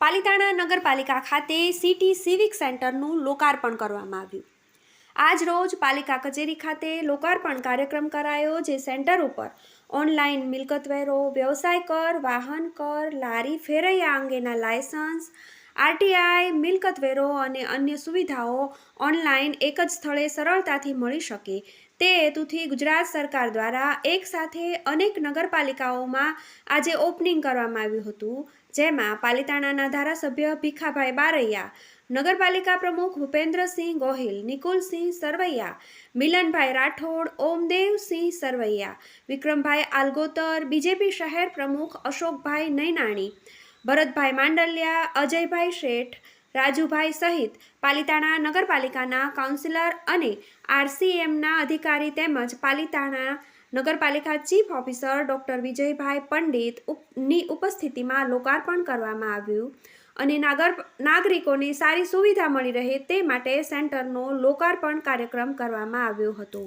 પાલિતાણા નગરપાલિકા ખાતે city civic સેન્ટરનું લોકાર્પણ કરવામાં આવ્યું। આજ રોજ પાલિકા કચેરી ખાતે લોકાર્પણ કાર્યક્રમ કરાયો, જે સેન્ટર ઉપર ઓનલાઈન મિલકત વેરો, વ્યવસાય કર, વાહન કર, લારી ફેરૈયા અંગેના લાયસન્સ, આરટીઆઈ, મિલકત વેરો અને અન્ય સુવિધાઓ ઓનલાઈન એક જ સ્થળે સરળતાથી મળી શકે તે હેતુથી ગુજરાત સરકાર દ્વારા એક સાથે અનેક નગરપાલિકાઓમાં આજે ઓપનિંગ કરવામાં આવ્યું હતું, જેમાં પાલિતાણાના ધારાસભ્ય ભીખાભાઈ બારૈયા, નગરપાલિકા પ્રમુખ ભૂપેન્દ્રસિંહ ગોહિલ, નિકુલસિંહ સરવૈયા, મિલનભાઈ રાઠોડ, ઓમદેવસિંહ સરવૈયા, વિક્રમભાઈ આલગોતર, બીજેપી શહેર પ્રમુખ અશોકભાઈ નૈનાણી, ભરતભાઈ માંડલિયા, અજયભાઈ શેઠ, રાજુભાઈ સહિત પાલિતાણા નગરપાલિકાના કાઉન્સિલર અને આરસીએમના અધિકારી તેમજ પાલિતાણા નગરપાલિકા ચીફ ઓફિસર ડૉક્ટર વિજયભાઈ પંડિતની ઉપસ્થિતિમાં લોકાર્પણ કરવામાં આવ્યું અને નાગરિકોને સારી સુવિધા મળી રહે તે માટે સેન્ટરનો લોકાર્પણ કાર્યક્રમ કરવામાં આવ્યો હતો।